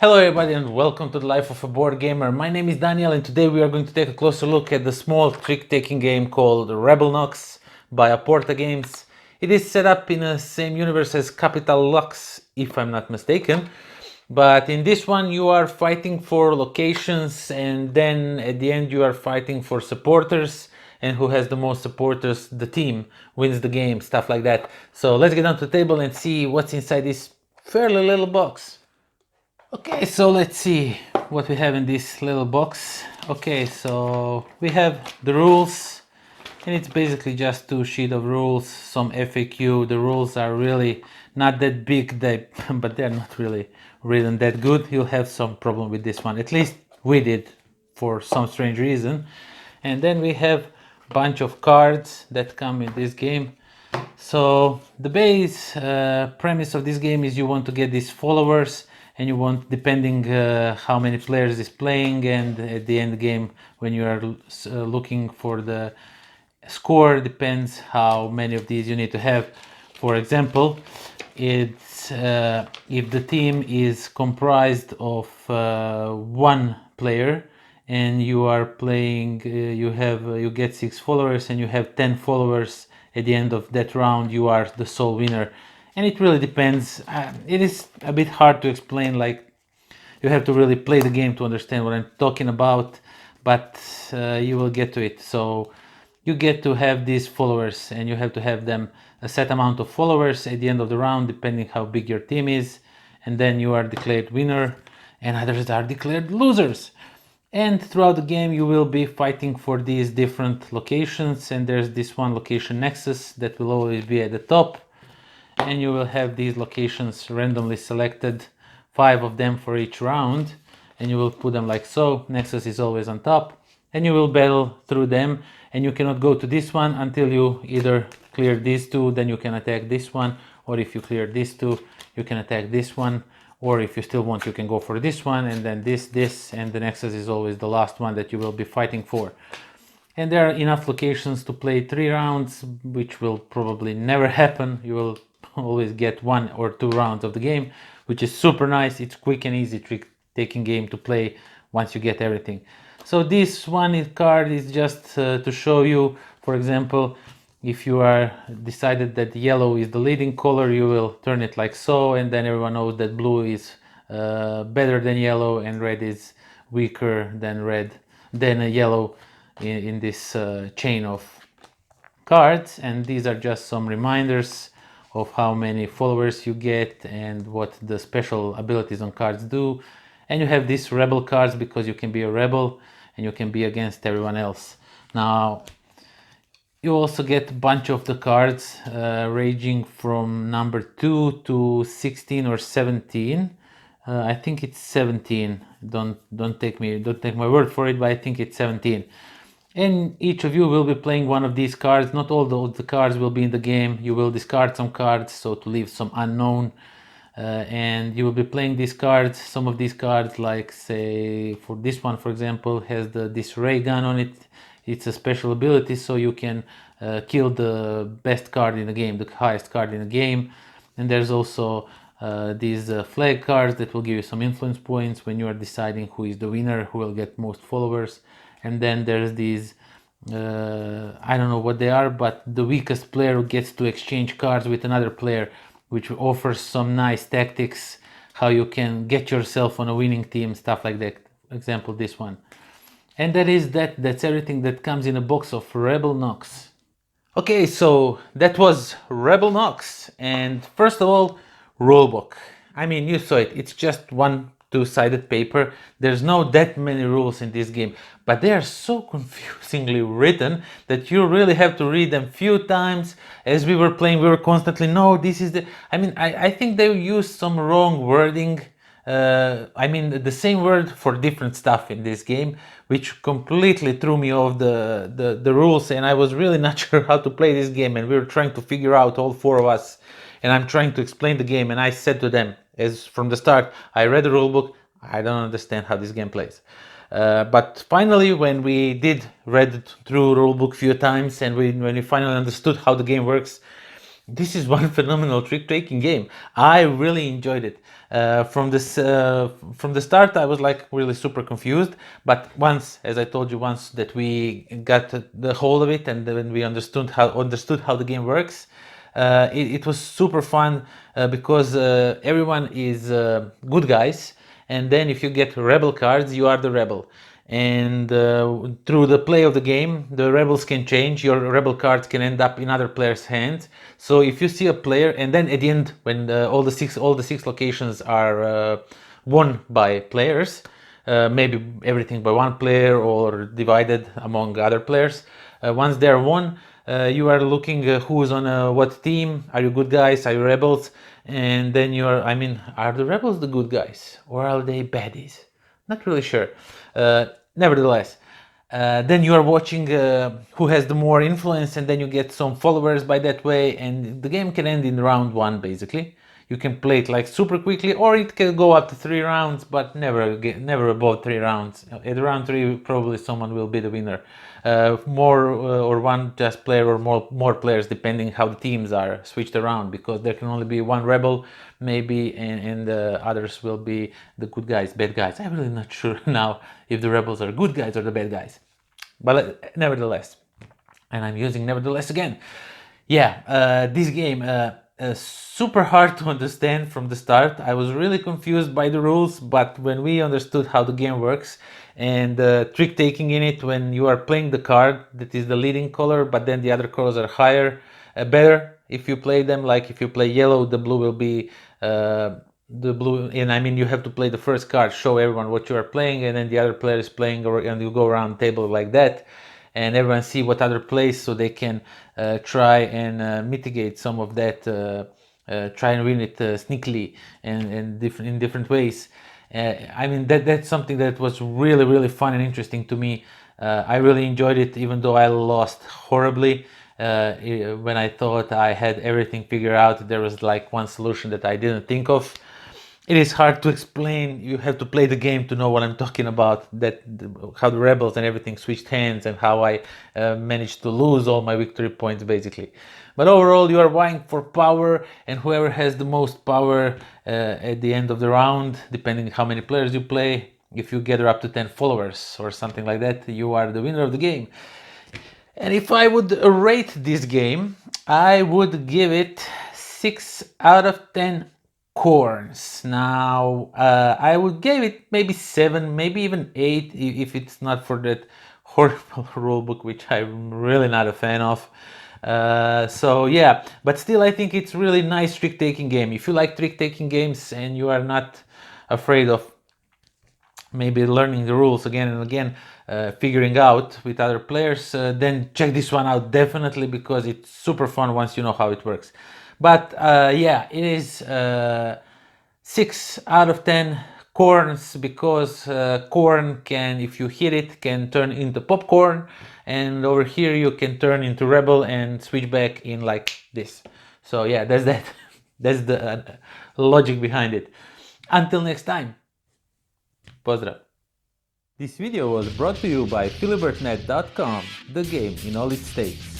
Hello everybody and welcome to the Life of a Board Gamer. My name is Daniel and today we are going to take a closer look at the small trick-taking game called Rebel NOX by Aporta games. It is set up in the same universe as Capital Lux, if I'm not mistaken. But in this one you are fighting for locations and then at the end you are fighting for supporters, and who has the most supporters, the team wins the game, stuff like that. So let's get down to the table and see what's inside this fairly little box. Okay, so let's see what we have in this little box. Okay, so we have the rules, and it's basically just two sheets of rules, some FAQ. The rules are really not that big, but they're not really written that good. You'll have some problem with this one. At least we did, for some strange reason. And then we have a bunch of cards that come in this game. So the base premise of this game is you want to get these followers, and you want, depending how many players is playing, and at the end game when you are looking for the score, depends how many of these you need to have. For example, it's if the team is comprised of one player and you are playing, you get 6 followers and you have 10 followers at the end of that round, you are the sole winner. And it really depends. It is a bit hard to explain, like you have to really play the game to understand what I'm talking about, but you will get to it. So you get to have these followers and you have to have them a set amount of followers at the end of the round, depending how big your team is, and then you are declared winner and others are declared losers. And throughout the game you will be fighting for these different locations, and there's this one location nexus that will always be at the top, and you will have these locations randomly selected, 5 of them for each round, and you will put them like so. Nexus is always on top, and you will battle through them, and you cannot go to this one until you either clear these two, then you can attack this one, or if you clear these two you can attack this one, or if you still want you can go for this one, and then this, and the Nexus is always the last one that you will be fighting for. And there are enough locations to play 3 rounds, which will probably never happen. You will always get 1 or 2 rounds of the game, which is super nice. It's quick and easy trick-taking game to play once you get everything. So this one card is just to show you, for example, if you are decided that yellow is the leading color, you will turn it like so, and then everyone knows that blue is better than yellow and red is weaker than yellow in this chain of cards. And these are just some reminders of how many followers you get and what the special abilities on cards do. And you have these rebel cards because you can be a rebel and you can be against everyone else. Now you also get a bunch of the cards ranging from number 2 to 16 or 17. I think it's 17. Don't take my word for it, but I think it's 17. And each of you will be playing one of these cards. Not all the cards will be in the game. You will discard some cards, so to leave some unknown. And you will be playing these cards. Some of these cards, like say for this one, for example, has this ray gun on it. It's a special ability, so you can kill the best card in the game, the highest card in the game. And there's also these flag cards that will give you some influence points when you are deciding who is the winner, who will get most followers. And then there's these, I don't know what they are, but the weakest player gets to exchange cards with another player, which offers some nice tactics, how you can get yourself on a winning team, stuff like that. Example, this one. And that's everything that comes in a box of Rebel NOX. Okay, so that was Rebel NOX, and first of all, rulebook. I mean, you saw it. It's just one two-sided paper. There's no that many rules in this game, but they are so confusingly written that you really have to read them few times. As we were playing, we were constantly, no, this is the... I mean, I think they used some wrong wording. I mean, the same word for different stuff in this game, which completely threw me off the rules, and I was really not sure how to play this game, and we were trying to figure out, all 4 of us, and I'm trying to explain the game, and I said to them, as from the start, I read the rulebook, I don't understand how this game plays. But finally, when we did read through rulebook a few times, and when we finally understood how the game works, this is one phenomenal trick-taking game. I really enjoyed it. From the start, I was like really super confused. But once, as I told you, once that we got the hold of it, and when we understood how the game works, it was super fun because everyone is good guys, and then if you get rebel cards, you are the rebel. And through the play of the game, the rebels can change. Your rebel cards can end up in other players' hands. So if you see a player, and then at the end, when all the six locations are won by players, maybe everything by one player or divided among other players. Once they're won, you are looking who's on what team. Are you good guys? Are you rebels? And then I mean, are the rebels the good guys or are they baddies? Not really sure. Nevertheless, then you are watching who has the more influence, and then you get some followers by that way, and the game can end in round one basically. You can play it like super quickly, or it can go up to 3 rounds, but never above 3 rounds. At round three, probably someone will be the winner. More or one just player or more players, depending how the teams are switched around, because there can only be one rebel, maybe, and the others will be the good guys, bad guys. I'm really not sure now if the rebels are good guys or the bad guys, but nevertheless, and I'm using nevertheless again. Yeah, this game super hard to understand from the start. I was really confused by the rules, but when we understood how the game works and trick taking in it, when you are playing the card that is the leading color, but then the other colors are higher, better if you play them. Like if you play yellow, the blue will be the blue, and I mean you have to play the first card, show everyone what you are playing, and then the other player is playing, and you go around the table like that, and everyone see what other plays, so they can try and mitigate some of that, try and win it sneakily and in different ways. I mean that's something that was really fun and interesting to me. I really enjoyed it, even though I lost horribly. When I thought I had everything figured out, there was like one solution that I didn't think of. It is hard to explain. You have to play the game to know what I'm talking about. How the rebels and everything switched hands, and how I managed to lose all my victory points basically. But overall, you are vying for power, and whoever has the most power at the end of the round, depending how many players you play, if you gather up to 10 followers or something like that, you are the winner of the game. And if I would rate this game, I would give it 6 out of 10 corns. Now, I would give it maybe 7, maybe even 8, if it's not for that horrible rulebook, which I'm really not a fan of. So yeah, but still I think it's really nice trick-taking game. If you like trick-taking games and you are not afraid of maybe learning the rules again and again, figuring out with other players, then check this one out definitely, because it's super fun once you know how it works. But yeah, it is 6 out of 10 corns, because corn can, if you hit it, can turn into popcorn, and over here you can turn into rebel and switch back in like this. So yeah, that's that. That's the logic behind it. Until next time. Pozdrav! This video was brought to you by philibertnet.com, the game in all its states.